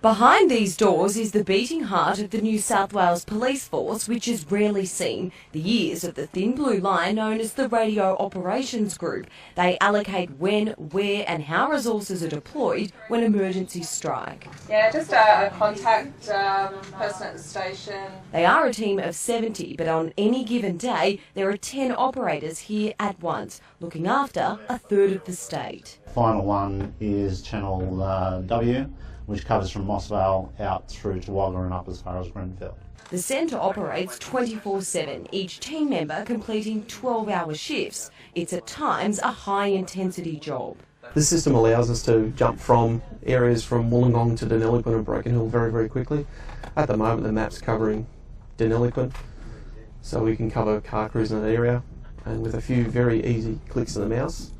Behind these doors is the beating heart of the New South Wales Police Force, which has rarely seen the ears of the thin blue line known as the Radio Operations Group. They allocate when, where and how resources are deployed when emergencies strike. Yeah, just a contact person at the station. They are a team of 70, but on any given day there are 10 operators here at once, looking after a third of the state. Final one is Channel W, which covers from Moss Vale out through to Wagga and up as far as Grenfell. The centre operates 24/7, each team member completing 12-hour shifts. It's at times a high-intensity job. This system allows us to jump from areas from Wollongong to Deniliquin and Broken Hill very, very quickly. At the moment the map's covering Deniliquin, so we can cover car crews in that area, and with a few very easy clicks of the mouse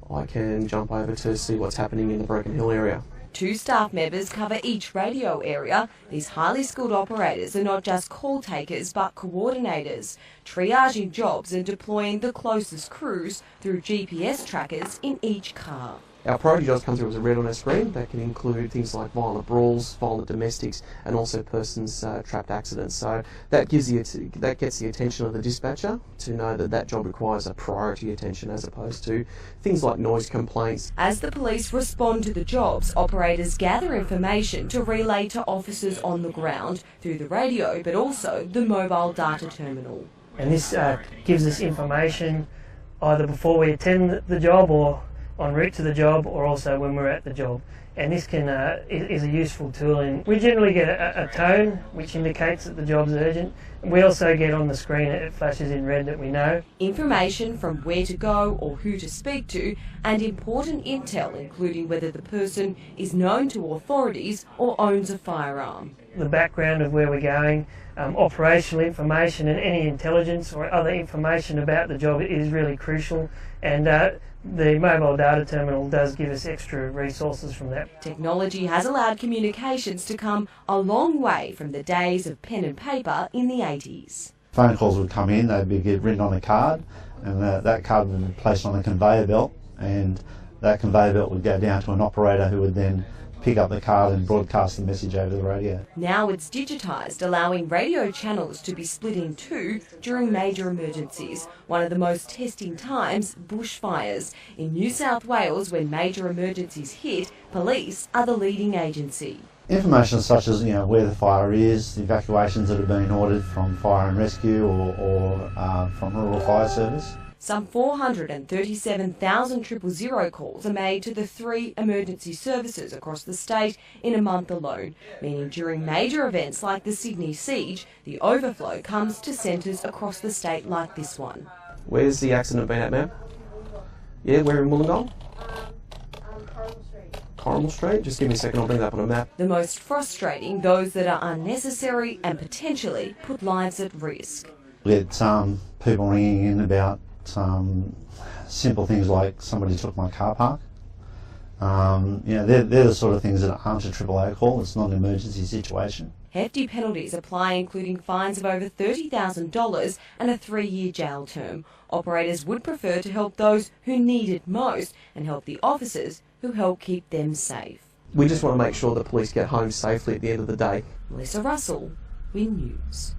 I can jump over to see what's happening in the Broken Hill area. 2 staff members cover each radio area. These highly skilled operators are not just call takers but coordinators, triaging jobs and deploying the closest crews through GPS trackers in each car. Our priority jobs come through as a red on our screen. That can include things like violent brawls, violent domestics, and also persons trapped accidents. So that gets the attention of the dispatcher to know that that job requires a priority attention as opposed to things like noise complaints. As the police respond to the jobs, operators gather information to relay to officers on the ground through the radio, but also the mobile data terminal. And this gives us information either before we attend the job or en route to the job, or also when we're at the job. And this is a useful tool. And we generally get a tone which indicates that the job's urgent. We also get on the screen, it flashes in red that we know. Information from where to go or who to speak to, and important intel including whether the person is known to authorities or owns a firearm. The background of where we're going, operational information and any intelligence or other information about the job is really crucial, and the mobile data terminal does give us extra resources from that. Technology has allowed communications to come a long way from the days of pen and paper in the 80s. Phone calls would come in, they'd be written on a card, and that card would be placed on a conveyor belt, and that conveyor belt would go down to an operator who would then pick up the card and broadcast the message over the radio. Now it's digitised, allowing radio channels to be split in 2 during major emergencies. One of the most testing times, bushfires. In New South Wales, when major emergencies hit, police are the leading agency. Information such as where the fire is, the evacuations that have been ordered from fire and rescue or from rural fire service. Some 437,000 000 calls are made to the 3 emergency services across the state in a month alone, meaning during major events like the Sydney siege, the overflow comes to centres across the state like this one. Where's the accident been at, ma'am? Yeah, we're in Wollongong? Coronel Street? Just give me a second, I'll bring that up on a map. The most frustrating, those that are unnecessary and potentially put lives at risk. We get people ringing in about simple things like somebody took my car park. They're the sort of things that aren't a AAA call. It's not an emergency situation. Hefty penalties apply, including fines of over $30,000 and a 3-year jail term. Operators would prefer to help those who need it most and help the officers who help keep them safe. We just want to make sure the police get home safely at the end of the day. Melissa Russell, WIN News.